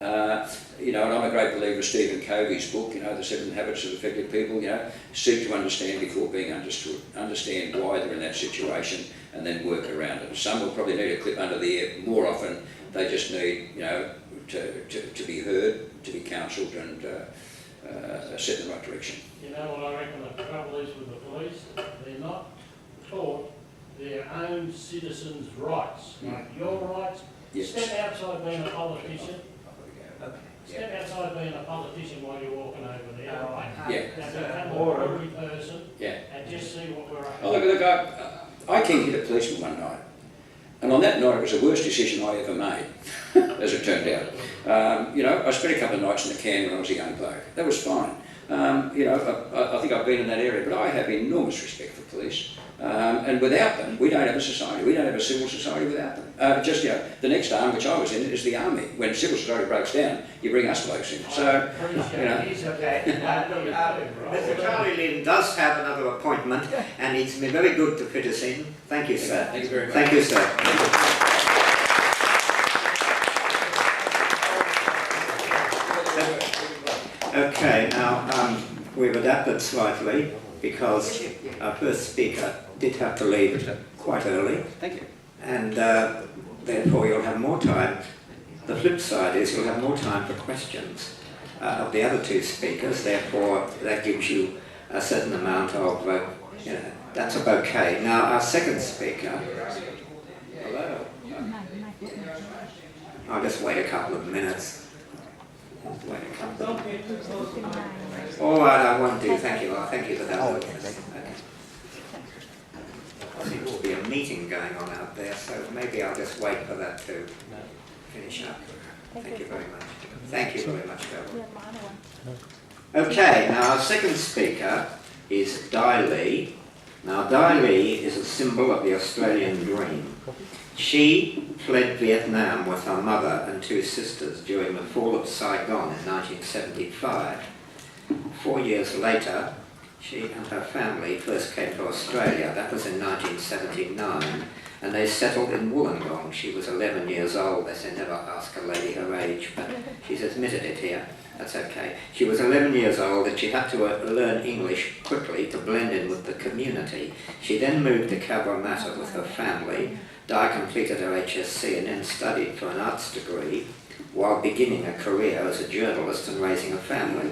You know, and I'm a great believer of Stephen Covey's book, you know, The 7 Habits of Effective People. You know, seek to understand before being understood. Understand why they're in that situation and then work around it. Some will probably need a clip under the ear. More often, they just need, you know, to be heard, to be counselled and set in the right direction. You know what I reckon the trouble is with the police? They're not taught their own citizens' rights. Like your rights. Yes. Step outside being a politician. Step outside being a politician while you're walking over there, right? Yeah. Now become a ordinary person. Yeah. And just see what we're up to. Oh, look, I came here to policeman one night, and on that night it was the worst decision I ever made, as it turned out. You know, I spent a couple of nights in the can when I was a young bloke. That was fine. You know, I think I've been in that area, but I have enormous respect for police. And without them, we don't have a society. We don't have a civil society without them. Just, you know, the next arm which I was in is the army. When civil society breaks down, you bring us blokes in. So, you know. Okay. Mr. Charlie Lynn does have another appointment, and it's been very good to fit us in. Thank you, sir. Thank you very much. Thank you, sir. Okay, now we've adapted slightly because our first speaker did have to leave quite early. Thank you. And therefore you'll have more time. The flip side is you'll have more time for questions of the other two speakers, therefore that gives you a certain amount of, you know, that's a bouquet. Now our second speaker, hello. I'll just wait a couple of minutes. Wait a couple of minutes. All right, I won't do, thank you for that. Okay. There seems to be a meeting going on out there, so maybe I'll just wait for that to finish up. Thank you very much. Thank you very much, Bill. Okay, now our second speaker is Dai Li. Now Dai Li is a symbol of the Australian dream. She fled Vietnam with her mother and two sisters during the fall of Saigon in 1975. 4 years later, she and her family first came to Australia. That was in 1979, and they settled in Wollongong. She was 11 years old. They say never ask a lady her age, but she's admitted it here. That's okay. She was 11 years old and she had to learn English quickly to blend in with the community. She then moved to Cabramatta with her family. Di completed her HSC and then studied for an arts degree while beginning a career as a journalist and raising a family.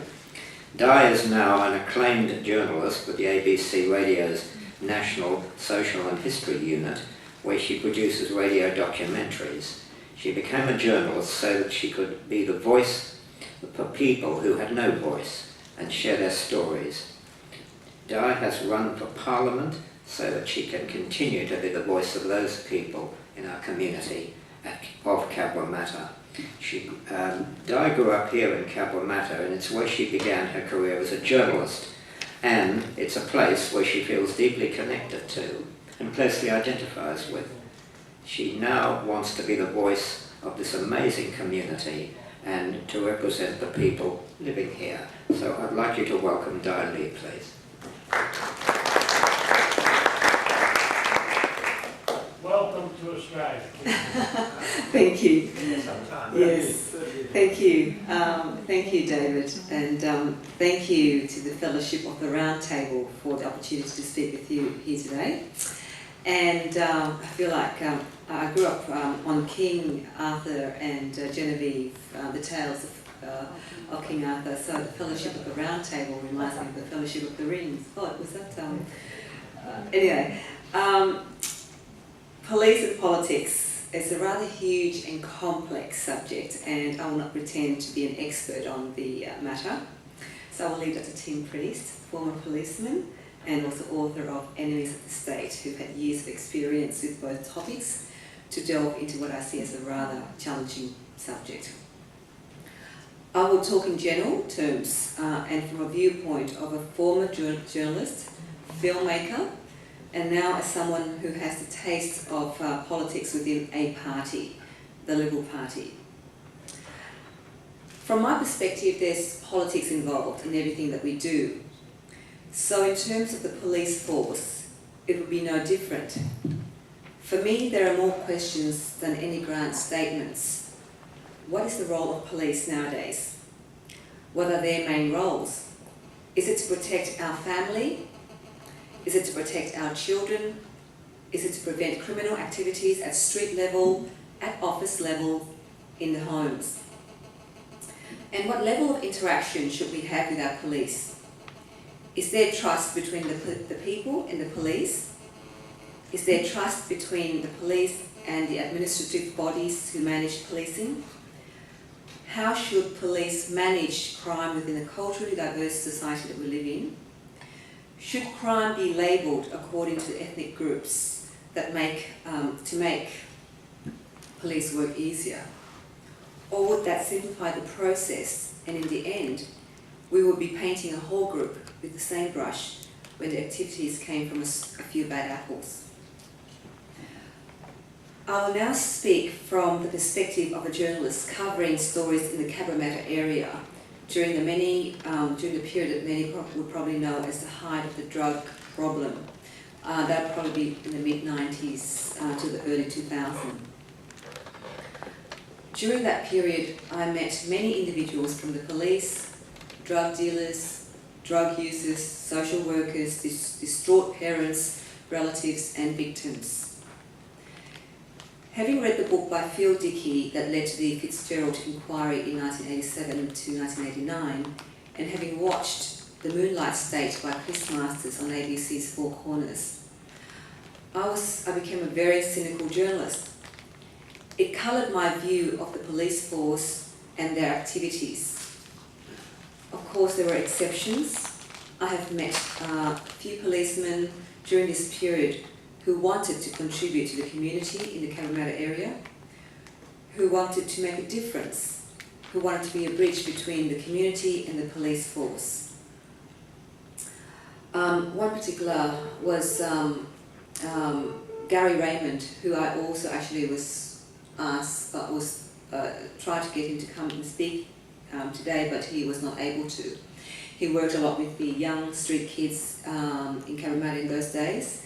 Di is now an acclaimed journalist with the ABC Radio's National Social and History Unit, where she produces radio documentaries. She became a journalist so that she could be the voice for people who had no voice and share their stories. Di has run for Parliament so that she can continue to be the voice of those people in our community of Cabramatta. Di grew up here in Cabramatta, and it's where she began her career as a journalist, and it's a place where she feels deeply connected to and closely identifies with. She now wants to be the voice of this amazing community and to represent the people living here. So I'd like you to welcome Dai Li, please. Welcome to Australia. Thank you. Yes, thank you. Thank you, David, and thank you to the Fellowship of the Round Table for the opportunity to speak with you here today. And I feel like I grew up on King Arthur and Genevieve, the tales of King Arthur. So the Fellowship of the Round Table reminds me of the Fellowship of the Rings. Oh, was that? Anyway, police and politics is a rather huge and complex subject, and I will not pretend to be an expert on the matter. So I will leave that to Tim Priest, former policeman and also author of Enemies of the State, who've had years of experience with both topics, to delve into what I see as a rather challenging subject. I will talk in general terms and from a viewpoint of a former journalist, filmmaker, and now as someone who has the taste of politics within a party, the Liberal Party. From my perspective, there's politics involved in everything that we do. So in terms of the police force, it would be no different. For me, there are more questions than any grand statements. what is the role of police nowadays? What are their main roles? Is it to protect our family? Is it to protect our children? Is it to prevent criminal activities at street level, at office level, in the homes? And what level of interaction should we have with our police? Is there trust between the people and the police? Is there trust between the police and the administrative bodies who manage policing? How should police manage crime within the culturally diverse society that we live in? Should crime be labelled according to ethnic groups that to make police work easier? Or would that simplify the process, and in the end, we would be painting a whole group with the same brush when the activities came from a few bad apples? I will now speak from the perspective of a journalist covering stories in the Cabramatta area during the period that many would probably know as the height of the drug problem. That would probably be in the mid-90s to the early 2000s. During that period, I met many individuals from the police, drug dealers, drug users, social workers, distraught parents, relatives and victims. Having read the book by Phil Dickey that led to the Fitzgerald inquiry in 1987 to 1989, and having watched The Moonlight State by Chris Masters on ABC's Four Corners, I became a very cynical journalist. It coloured my view of the police force and their activities. Of course, there were exceptions. I have met a few policemen during this period who wanted to contribute to the community in the Cabramatta area, who wanted to make a difference, who wanted to be a bridge between the community and the police force. One particular was Gary Raymond, who I also actually was asked, tried to get him to come and speak today, but he was not able to. He worked a lot with the young street kids in Cabramatta in those days,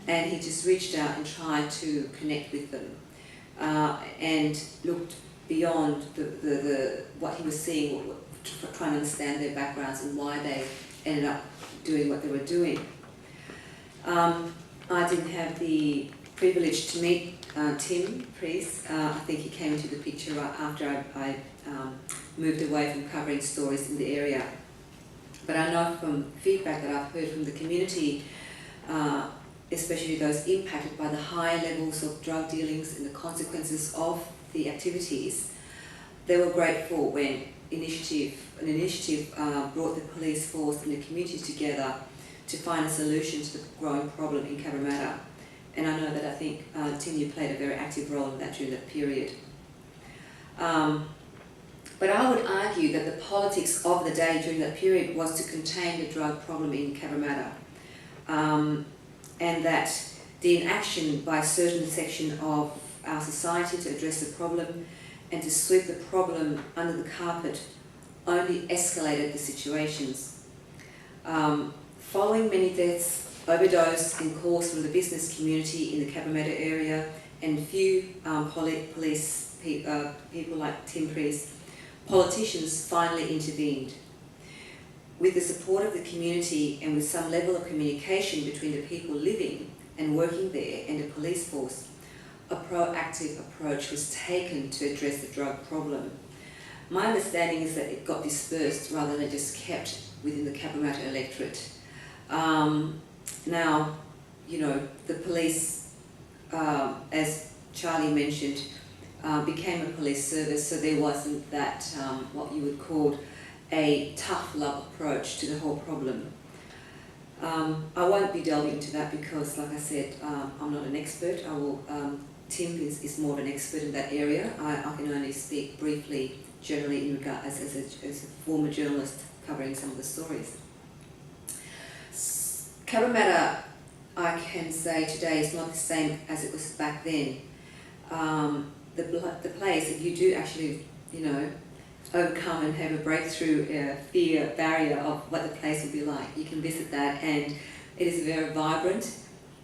and he just reached out and tried to connect with them and looked beyond what he was seeing, trying to understand their backgrounds and why they ended up doing what they were doing. I didn't have the privilege to meet Tim Priest. I think he came into the picture right after I moved away from covering stories in the area. But I know from feedback that I've heard from the community, especially those impacted by the high levels of drug dealings and the consequences of the activities, they were grateful when an initiative brought the police force and the community together to find a solution to the growing problem in Cabramatta. And I know that I think, Tim, you played a very active role in that during that period. But I would argue that the politics of the day during that period was to contain the drug problem in Cabramatta. And that the inaction by a certain section of our society to address the problem and to sweep the problem under the carpet only escalated the situations. Following many deaths, overdose and calls from the business community in the Cabramatta area and few police people like Tim Priest, politicians finally intervened. With the support of the community and with some level of communication between the people living and working there and the police force, a proactive approach was taken to address the drug problem. My understanding is that it got dispersed rather than just kept within the Cabramatta electorate. Now, you know, the police, as Charlie mentioned, became a police service, so there wasn't that, what you would call a tough love approach to the whole problem. I won't be delving into that because, like I said, I'm not an expert. Tim is more of an expert in that area. I can only speak briefly, generally in regard as a former journalist covering some of the stories. Cabramatta, I can say today, is not the same as it was back then. The place, if you do actually, you know, overcome and have a breakthrough fear barrier of what the place will be like, you can visit that, and it is very vibrant,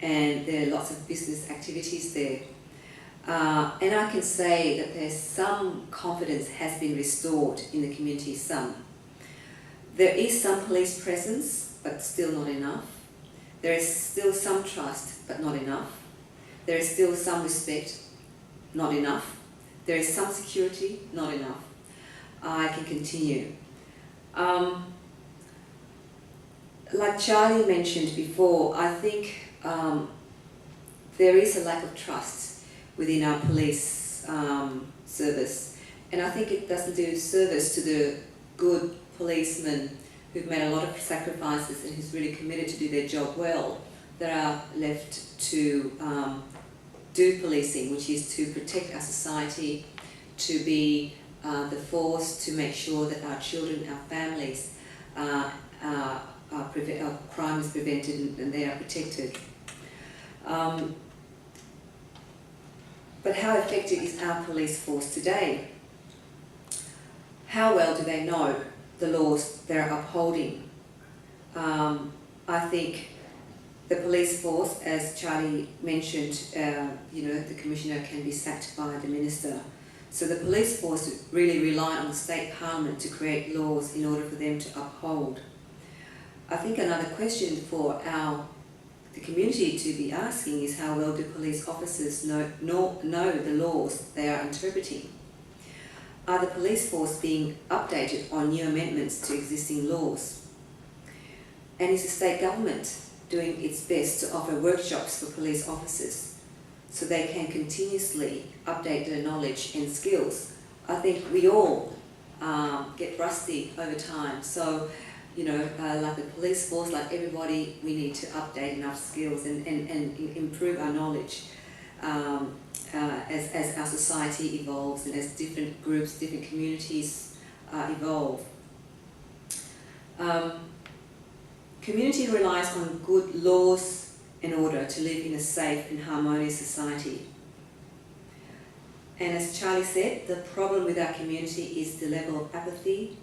and there are lots of business activities there. And I can say that there's some confidence has been restored in the community, some. There is some police presence, but still not enough. There is still some trust, but not enough. There is still some respect, not enough. There is some security, not enough. I can continue. Like Charlie mentioned before, I think there is a lack of trust within our police service, and I think it doesn't do service to the good policemen who've made a lot of sacrifices and who's really committed to do their job well, that are left to do policing, which is to protect our society, to be the force to make sure that our children, our families, crime is prevented and they are protected. But how effective is our police force today? How well do they know the laws they're upholding? I think the police force, as Charlie mentioned, the commissioner can be sacked by the minister. So the police force really rely on the state parliament to create laws in order for them to uphold. I think another question for the community to be asking is how well do police officers know the laws they are interpreting? Are the police force being updated on new amendments to existing laws? And is the state government doing its best to offer workshops for police officers so they can continuously update their knowledge and skills? I think we all get rusty over time. So, like the police force, like everybody, we need to update enough skills and improve our knowledge as our society evolves and as different groups, different communities evolve. Community relies on good laws and order to live in a safe and harmonious society. And as Charlie said, the problem with our community is the level of apathy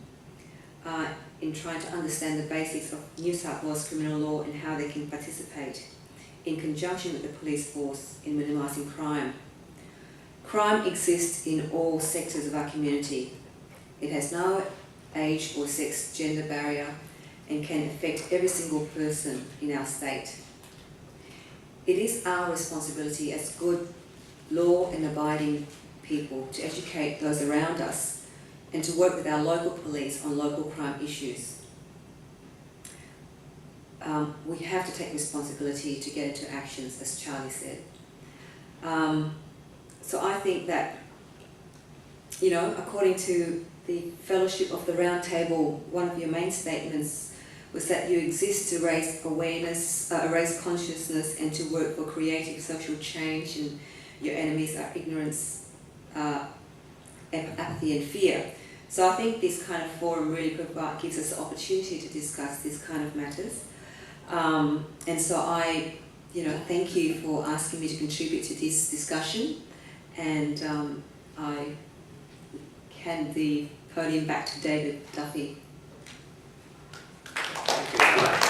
in trying to understand the basics of New South Wales criminal law and how they can participate in conjunction with the police force in minimising crime. Crime exists in all sectors of our community. It has no age or sex gender barrier and can affect every single person in our state. It is our responsibility as good law and abiding people to educate those around us and to work with our local police on local crime issues. We have to take responsibility to get into actions, as Charlie said. So I think that, according to the Fellowship of the Round Table, one of your main statements was that you exist to raise awareness, raise consciousness, and to work for creative social change, and your enemies are ignorance, apathy and fear. So I think this kind of forum really gives us the opportunity to discuss this kind of matters. And so I, thank you for asking me to contribute to this discussion, and I hand the podium back to David Duffy. Thank you very much.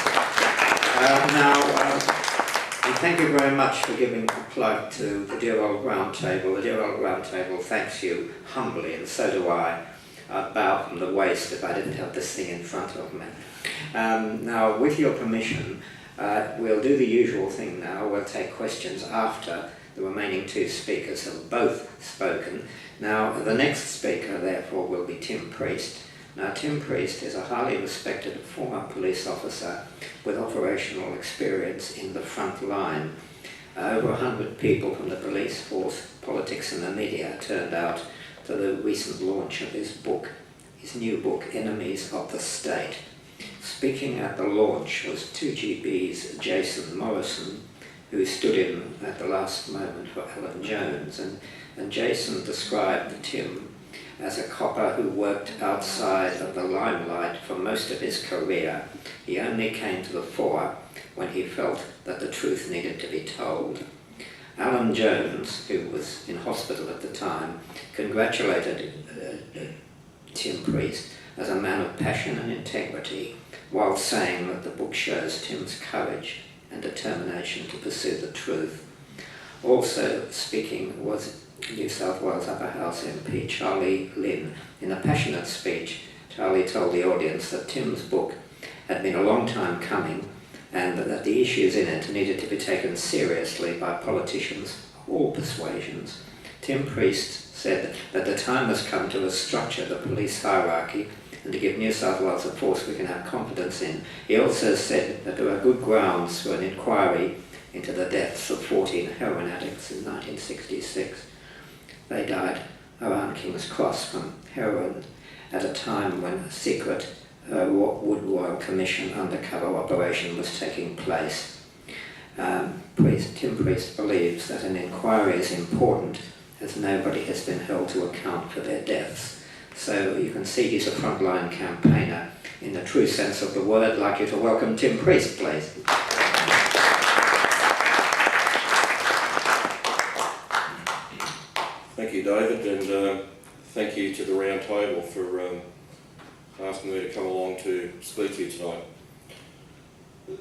And thank you very much for giving a plug to the Dear Old Round Table. The Dear Old Round Table thanks you humbly, and so do I. I'd bow from the waist if I didn't have this thing in front of me. Now, with your permission, we'll do the usual thing now. We'll take questions after the remaining two speakers have both spoken. Now, the next speaker, therefore, will be Tim Priest. Now, Tim Priest is a highly respected former police officer with operational experience in the front line. Over 100 people from the police force, politics and the media turned out to the recent launch of his new book, Enemies of the State. Speaking at the launch was 2GB's Jason Morrison, who stood in at the last moment for Alan Jones, and Jason described Tim as a copper who worked outside of the limelight for most of his career. He only came to the fore when he felt that the truth needed to be told. Alan Jones, who was in hospital at the time, congratulated Tim Priest as a man of passion and integrity, while saying that the book shows Tim's courage and determination to pursue the truth. Also speaking was New South Wales Upper House MP Charlie Lynn. In a passionate speech, Charlie told the audience that Tim's book had been a long time coming and that the issues in it needed to be taken seriously by politicians of all persuasions. Tim Priest said that the time has come to restructure the police hierarchy and to give New South Wales a force we can have confidence in. He also said that there are good grounds for an inquiry into the deaths of 14 heroin addicts in 1966. They died around King's Cross from heroin at a time when a secret Wood Royal Commission undercover operation was taking place. Tim Priest believes that an inquiry is important as nobody has been held to account for their deaths. So you can see he's a frontline campaigner in the true sense of the word. I'd like you to welcome Tim Priest, please. Thank you, David, and thank you to the round table for asking me to come along to speak to you tonight.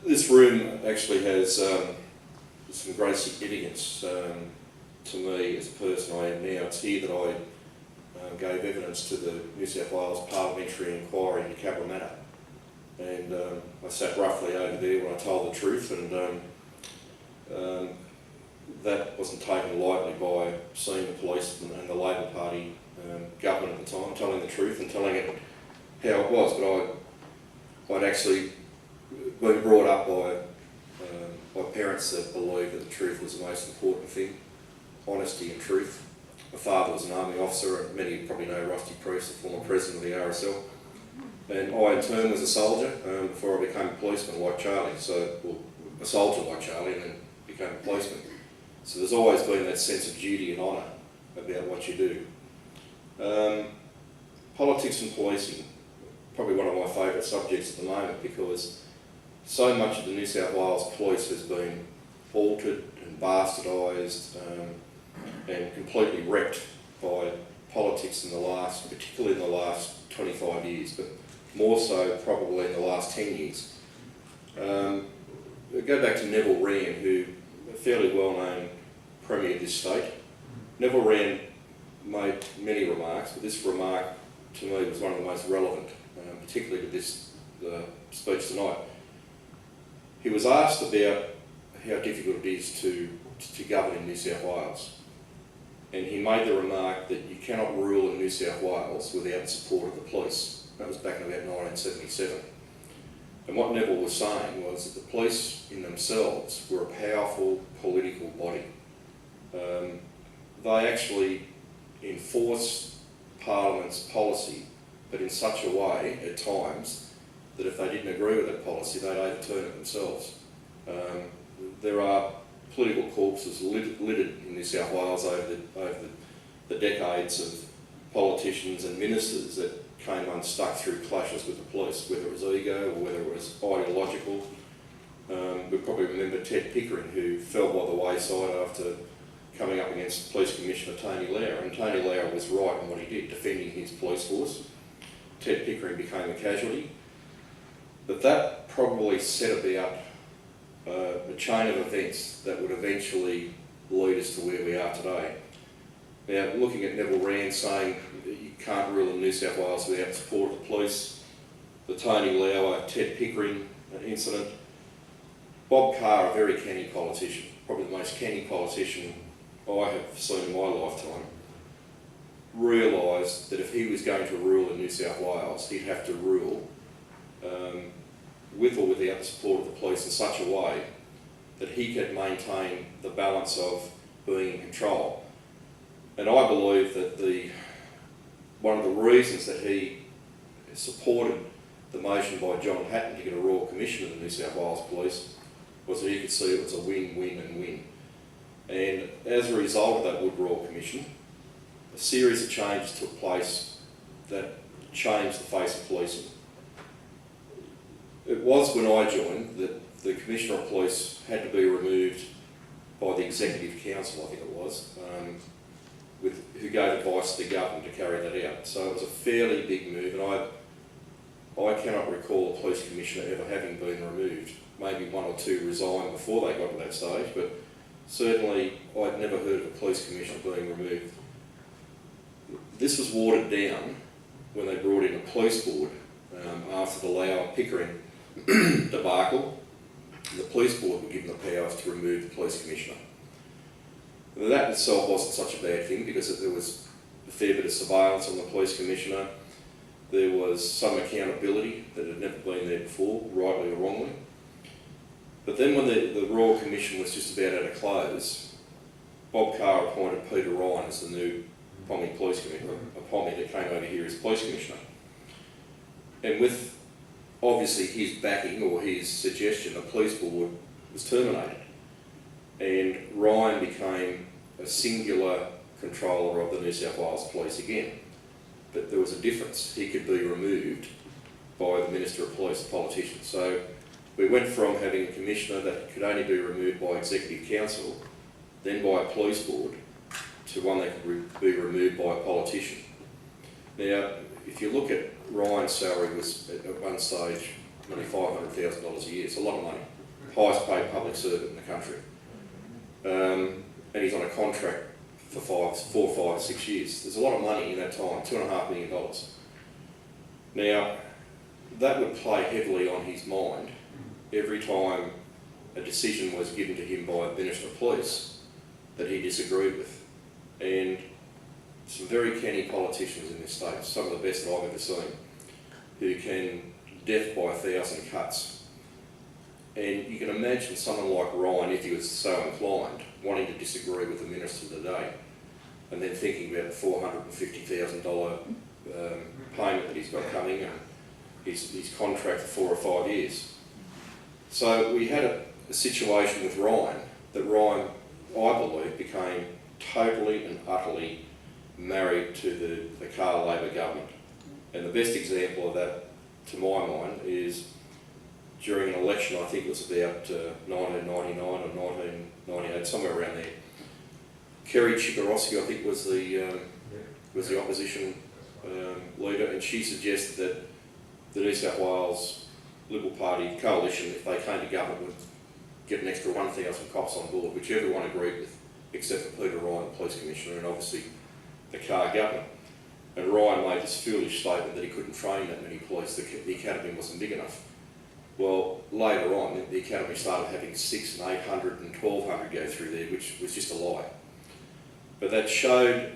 This room actually has some great significance to me as a person I am now. It's here that I gave evidence to the New South Wales Parliamentary Inquiry into Cabramatta, and I sat roughly over there when I told the truth, and that wasn't taken lightly by senior police and the Labor Party government at the time, telling the truth and telling it how it was. But I'd actually been brought up by parents that believed that the truth was the most important thing, honesty and truth. My father was an army officer, and many probably know Rusty Priest, the former president of the RSL. And I in turn was a soldier before I became a policeman like Charlie, a soldier like Charlie, and then became a policeman. So there's always been that sense of duty and honour about what you do. Politics and policing, probably one of my favourite subjects at the moment, because so much of the New South Wales police has been altered and bastardised and completely wrecked by politics particularly in the last 25 years, but more so probably in the last 10 years. Go back to Neville Wran, who a fairly well-known Premier of this state. Neville Wran made many remarks, but this remark to me was one of the most relevant, particularly to this speech tonight. He was asked about how difficult it is to govern in New South Wales, and he made the remark that you cannot rule in New South Wales without the support of the police. That was back in about 1977. And what Neville was saying was that the police in themselves were a powerful political body. They actually enforced Parliament's policy, but in such a way at times that if they didn't agree with that policy, they'd overturn it themselves. There are political corpses littered in New South Wales over the decades of politicians and ministers that came unstuck through clashes with the police, whether it was ego or whether it was ideological. We probably remember Ted Pickering, who fell by the wayside after coming up against Police Commissioner Tony Lauer, and Tony Lauer was right in what he did, defending his police force. Ted Pickering became a casualty. But that probably set about a chain of events that would eventually lead us to where we are today. Now, looking at Neville Wran saying that you can't rule in New South Wales without the support of the police, the Tony Lauer, Ted Pickering incident, Bob Carr, a very canny politician, probably the most canny politician I have seen in my lifetime, realised that if he was going to rule in New South Wales, he'd have to rule with or without the support of the police in such a way that he could maintain the balance of being in control. And I believe that one of the reasons that he supported the motion by John Hatton to get a Royal Commission of the New South Wales Police was that he could see it was a win, win and win. And as a result of that Wood Royal Commission, a series of changes took place that changed the face of policing. It was when I joined that the Commissioner of Police had to be removed by the Executive Council, I think it was, who gave advice to the government to carry that out. So it was a fairly big move, and I cannot recall a police commissioner ever having been removed. Maybe one or two resigned before they got to that stage, but certainly I'd never heard of a police commissioner being removed. This was watered down when they brought in a police board after the Lau Pickering debacle. The police board were given the powers to remove the police commissioner. Now, that in itself wasn't such a bad thing because there was a fair bit of surveillance on the police commissioner. There was some accountability that had never been there before, rightly or wrongly. But then when the Royal Commission was just about out of close, Bob Carr appointed Peter Ryan as the new Pommy Police Commissioner, a Pommy that came over here as Police Commissioner. And with obviously his backing or his suggestion, the police board was terminated. And Ryan became a singular controller of the New South Wales Police again. But there was a difference. He could be removed by the Minister of Police, the politician. So we went from having a commissioner that could only be removed by Executive Council, then by a police board, to one that could be removed by a politician. Now, if you look at Ryan's salary was at one stage only $500,000 a year. It's a lot of money. Highest paid public servant in the country. And he's on a contract for 4, 5, 6 years. There's a lot of money in that time, $2.5 million. Now, that would play heavily on his mind every time a decision was given to him by the Minister of Police that he disagreed with. And some very canny politicians in this state, some of the best that I've ever seen, who can death by 1,000 cuts. And you can imagine someone like Ryan, if he was so inclined, wanting to disagree with the Minister today, and then thinking about the $450,000 payment that he's got coming and his contract for 4 or 5 years. So we had a situation with Ryan, that Ryan, I believe, became totally and utterly married to the Carr Labor government. And the best example of that, to my mind, is during an election, I think it was about 1999 or 1998, somewhere around there. Kerry Chikarovsky, I think, was the opposition leader, and she suggested that the New South Wales Liberal Party coalition, if they came to government, would get an extra 1,000 cops on board, which everyone agreed with, except for Peter Ryan, the Police Commissioner, and obviously the Carr government. And Ryan made this foolish statement that he couldn't train that many police, the academy wasn't big enough. Well, later on, the academy started having 600 and 800 and 1,200 go through there, which was just a lie. But that showed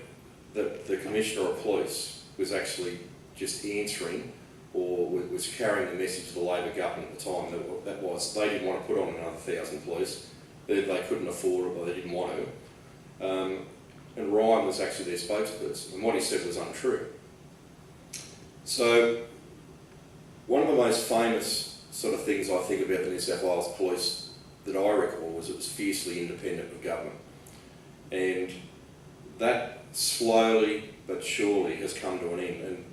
that the Commissioner of Police was actually just answering or was carrying the message of the Labor government at the time. That was, they didn't want to put on another 1,000 police. They couldn't afford it or they didn't want to. And Ryan was actually their spokesperson, and what he said was untrue. So, one of the most famous sort of things I think about the New South Wales Police that I recall was it was fiercely independent of government. And that slowly but surely has come to an end. And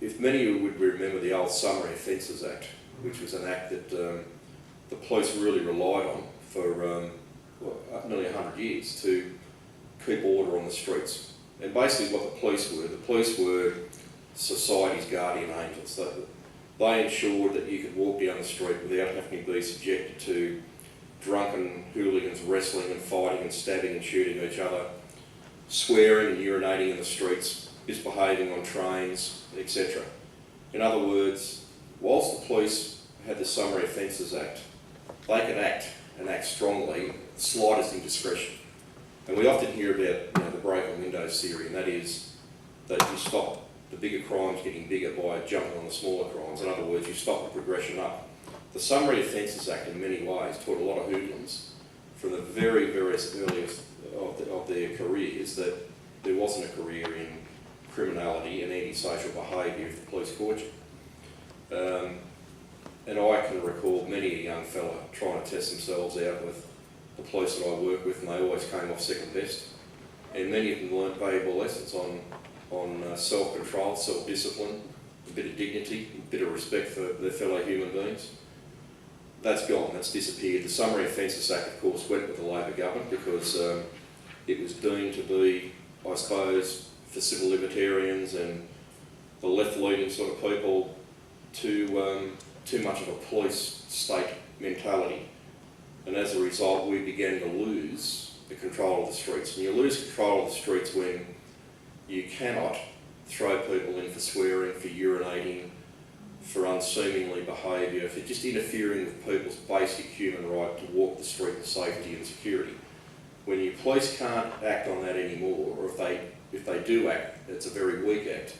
if many of you would remember the old Summary Offences Act, which was an act that the police really relied on for nearly 100 years to keep order on the streets. And basically what the police were society's guardian angels. They ensured that you could walk down the street without having to be subjected to drunken hooligans wrestling and fighting and stabbing and shooting each other, swearing and urinating in the streets, misbehaving on trains, etc. In other words, whilst the police had the Summary Offences Act, they could act and act strongly, slightest indiscretion. And we often hear about the broken windows theory, and that is that you stop the bigger crimes getting bigger by jumping on the smaller crimes. In other words, you stop the progression up. The Summary Offences Act in many ways taught a lot of hoodlums from the very earliest of their careers that there wasn't a career in criminality and antisocial behaviour if the police caught you. And I can recall many a young fella trying to test themselves out with the police that I work with, and they always came off second best. And many of them learnt valuable lessons on self-control, self-discipline, a bit of dignity, a bit of respect for their fellow human beings. That's gone, that's disappeared. The Summary Offences Act, of course, went with the Labor government because it was deemed to be, I suppose, for civil libertarians and the left-leaning sort of people too much of a police state mentality. And as a result, we began to lose the control of the streets. And you lose control of the streets when you cannot throw people in for swearing, for urinating, for unseemly behaviour, for just interfering with people's basic human right to walk the street with safety and security. When your police can't act on that anymore, or if they do act, it's a very weak act,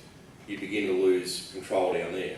you begin to lose control down there.